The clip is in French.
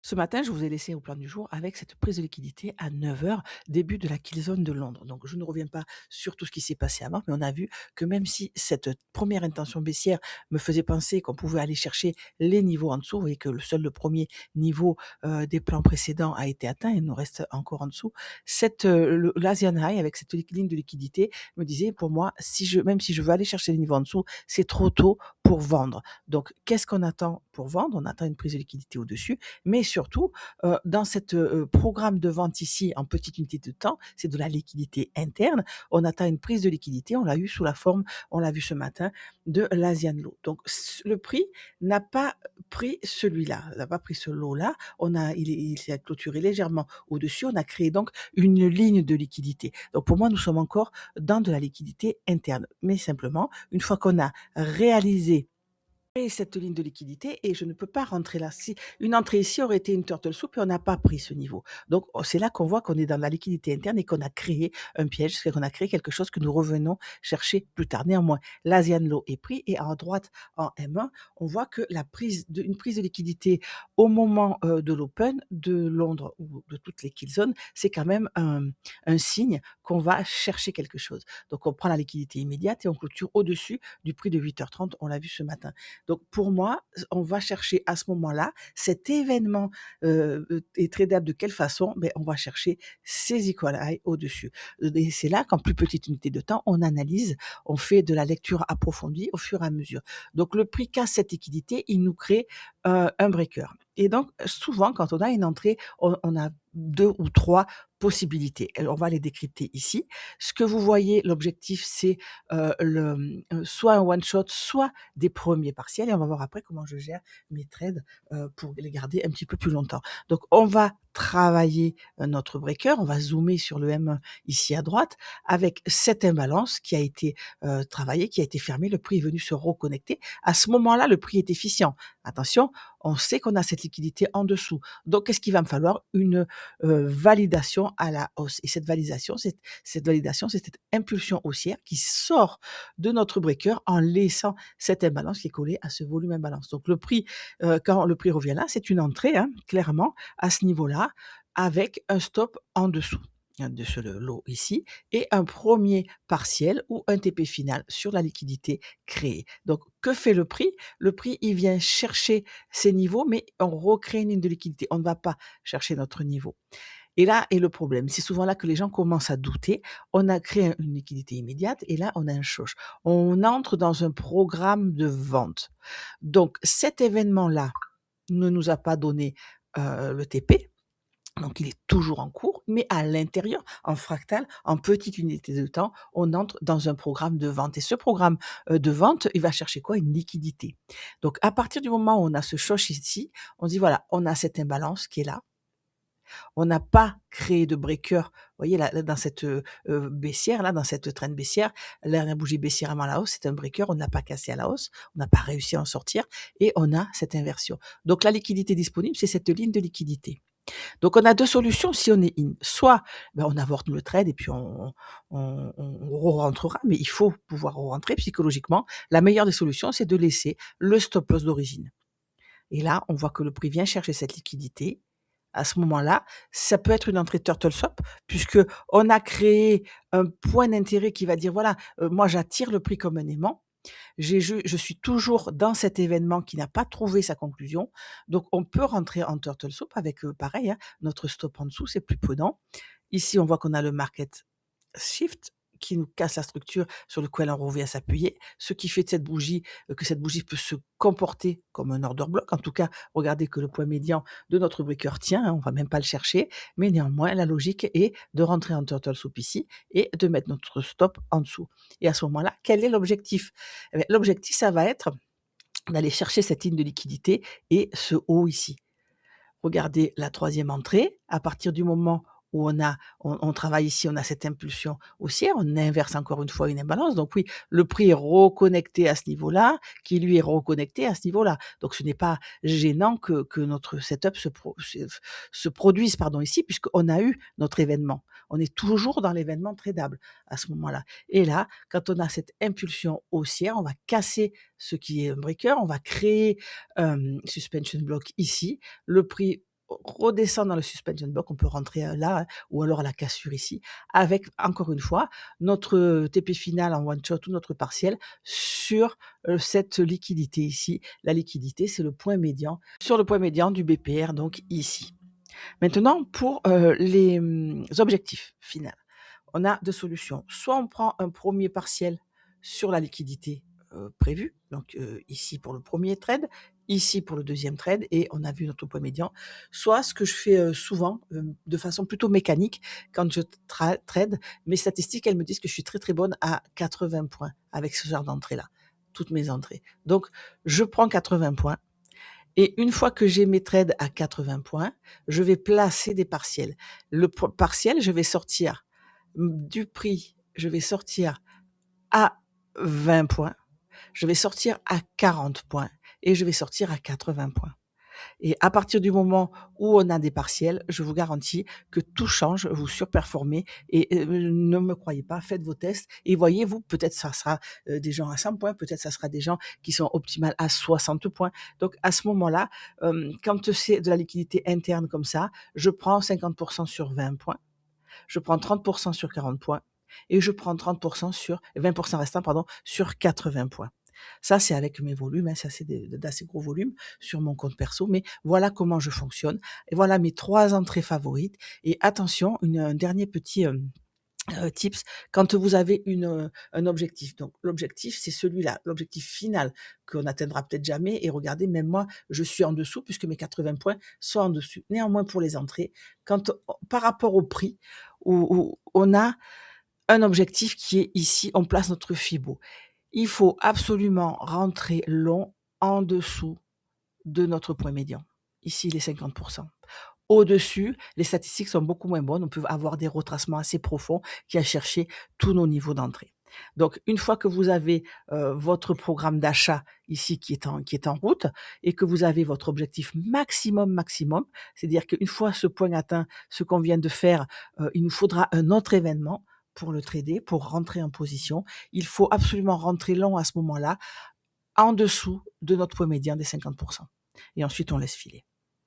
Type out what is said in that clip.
Ce matin, je vous ai laissé au plan du jour avec cette prise de liquidité à 9 heures, début de la kill zone de Londres. Donc, je ne reviens pas sur tout ce qui s'est passé avant, mais on a vu que même si cette première intention baissière me faisait penser qu'on pouvait aller chercher les niveaux en dessous, et que le premier niveau des plans précédents a été atteint, il nous reste encore en dessous. L'Asian High avec cette ligne de liquidité me disait, pour moi, même si je veux aller chercher les niveaux en dessous, c'est trop tôt pour vendre. Donc, qu'est-ce qu'on attend pour vendre? On attend une prise de liquidité au-dessus, mais surtout, dans cette, programme de vente ici en petite unité de temps, c'est de la liquidité interne. On attend une prise de liquidité, on l'a vu ce matin, de l'Asian Low. Donc le prix n'a pas pris celui-là, n'a pas pris ce lot-là. Il s'est clôturé légèrement au-dessus. On a créé donc une ligne de liquidité. Donc pour moi, nous sommes encore dans de la liquidité interne. Mais simplement, une fois qu'on a réalisé cette ligne de liquidité, et je ne peux pas rentrer là. Si une entrée ici aurait été une turtle soup et on n'a pas pris ce niveau. Donc, c'est là qu'on voit qu'on est dans la liquidité interne et qu'on a créé un piège, c'est qu'on a créé quelque chose que nous revenons chercher plus tard. Néanmoins, l'Asian Low est pris, et à droite, en M1, on voit que une prise de liquidité au moment de l'open de Londres ou de toutes les kill zones, c'est quand même un signe qu'on va chercher quelque chose. Donc, on prend la liquidité immédiate et on clôture au-dessus du prix de 8h30. On l'a vu ce matin. Donc pour moi, on va chercher à ce moment-là, cet événement est tradable de quelle façon? On va chercher ces equal high au-dessus. Et c'est là qu'en plus petite unité de temps, on analyse, on fait de la lecture approfondie au fur et à mesure. Donc le prix casse cette liquidité, il nous crée un breaker. Et donc souvent, quand on a une entrée, on a 2 ou 3 possibilités. Et on va les décrypter ici. Ce que vous voyez, l'objectif, c'est soit un one shot, soit des premiers partiels, et on va voir après comment je gère mes trades pour les garder un petit peu plus longtemps. Donc on va travailler notre breaker, on va zoomer sur le M1 ici à droite avec cette imbalance qui a été travaillée, qui a été fermée, le prix est venu se reconnecter. À ce moment-là, le prix est efficient. Attention, on sait qu'on a cette liquidité en dessous. Donc qu'est-ce qu'il va me falloir? Une validation à la hausse. Et cette validation, c'est cette impulsion haussière qui sort de notre breaker en laissant cette imbalance qui est collée à ce volume imbalance. Donc le prix, quand le prix revient là, c'est une entrée, hein, clairement, à ce niveau-là, avec un stop en dessous de ce lot ici, et un premier partiel ou un TP final sur la liquidité créée. Donc que fait le prix? Le prix, il vient chercher ces niveaux, mais on recrée une ligne de liquidité. On ne va pas chercher notre niveau. Et là est le problème. C'est souvent là que les gens commencent à douter. On a créé une liquidité immédiate et là, on a un choc. On entre dans un programme de vente. Donc cet événement-là ne nous a pas donné le TP. Donc il est toujours en cours, mais à l'intérieur, en fractal, en petite unité de temps, on entre dans un programme de vente. Et ce programme de vente, il va chercher quoi? Une liquidité. Donc à partir du moment où on a ce choc ici, on dit voilà, on a cette imbalance qui est là. On n'a pas créé de breaker. Vous voyez là dans cette, baissière là, dans cette trend baissière, la dernière bougie baissière avant la hausse, c'est un breaker, on ne l'a pas cassé à la hausse, on n'a pas réussi à en sortir, et on a cette inversion. Donc la liquidité disponible, c'est cette ligne de liquidité. Donc on a 2 solutions si on est in. Soit, on avorte le trade et puis on re-rentrera, mais il faut pouvoir re-rentrer psychologiquement. La meilleure des solutions, c'est de laisser le stop loss d'origine. Et là, on voit que le prix vient chercher cette liquidité. À ce moment-là, ça peut être une entrée turtle swap, puisque on a créé un point d'intérêt qui va dire voilà, moi j'attire le prix comme un aimant. Je suis toujours dans cet événement qui n'a pas trouvé sa conclusion. Donc on peut rentrer en turtle soup avec pareil, hein, notre stop en dessous, c'est plus prudent. Ici, on voit qu'on a le market shift qui nous casse la structure sur lequel on revient s'appuyer, ce qui fait de cette bougie que cette bougie peut se comporter comme un order block. En tout cas, regardez que le point médian de notre breaker tient, hein, on va même pas le chercher, mais néanmoins, la logique est de rentrer en turtle soup ici et de mettre notre stop en dessous. Et à ce moment-là, quel est l'objectif? L'objectif, ça va être d'aller chercher cette ligne de liquidité et ce haut ici. Regardez la troisième entrée, à partir du moment où on travaille ici, on a cette impulsion haussière, on inverse encore une fois une imbalance. Donc oui, le prix est reconnecté à ce niveau-là, qui lui est reconnecté à ce niveau-là. Donc ce n'est pas gênant que notre setup se produise pardon, ici, puisqu'on a eu notre événement. On est toujours dans l'événement tradable à ce moment-là. Et là, quand on a cette impulsion haussière, on va casser ce qui est un breaker, on va créer suspension block ici. Le prix redescend dans le suspension block, on peut rentrer, là, hein, ou alors à la cassure ici, avec encore une fois notre, TP final en one shot ou notre partiel sur, cette liquidité ici. La liquidité, c'est le point médian, sur le point médian du BPR, donc ici. Maintenant pour, les, objectifs finaux. On a 2 solutions. Soit on prend un premier partiel sur la liquidité, prévue, donc ici pour le premier trade, ici pour le deuxième trade et on a vu notre point médian. Soit ce que je fais, souvent, de façon plutôt mécanique quand je trade, mes statistiques, elles me disent que je suis très, très bonne à 80 points avec ce genre d'entrée-là, toutes mes entrées. Donc je prends 80 points et une fois que j'ai mes trades à 80 points, je vais placer des partiels. Le partiel, je vais sortir du prix, je vais sortir à 20 points, je vais sortir à 40 points et je vais sortir à 80 points. Et à partir du moment où on a des partiels, je vous garantis que tout change, vous surperformez et ne me croyez pas, faites vos tests et voyez-vous, peut-être ça sera des gens à 100 points, peut-être ça sera des gens qui sont optimales à 60 points. Donc à ce moment-là, quand c'est de la liquidité interne comme ça, je prends 50% sur 20 points, je prends 30% sur 40 points et je prends 30% sur 20% restants, pardon, sur 80 points. Ça, c'est avec mes volumes, hein, ça c'est d'assez gros volumes sur mon compte perso, mais voilà comment je fonctionne. Et voilà mes 3 entrées favorites. Et attention, un dernier petit tips, quand vous avez un objectif. Donc l'objectif, c'est celui-là, l'objectif final qu'on n'atteindra peut-être jamais. Et regardez, même moi, je suis en dessous puisque mes 80 points sont en dessus. Néanmoins, pour les entrées, par rapport au prix, où on a un objectif qui est ici, on place notre Fibo. Il faut absolument rentrer long en dessous de notre point médian. Ici, les 50%. Au-dessus, les statistiques sont beaucoup moins bonnes. On peut avoir des retracements assez profonds qui a cherché tous nos niveaux d'entrée. Donc, une fois que vous avez votre programme d'achat ici qui est en route et que vous avez votre objectif maximum, c'est-à-dire qu'une fois ce point atteint, ce qu'on vient de faire, il nous faudra un autre événement pour le trader, pour rentrer en position. Il faut absolument rentrer long à ce moment-là, en dessous de notre point médian des 50%. Et ensuite, on laisse filer.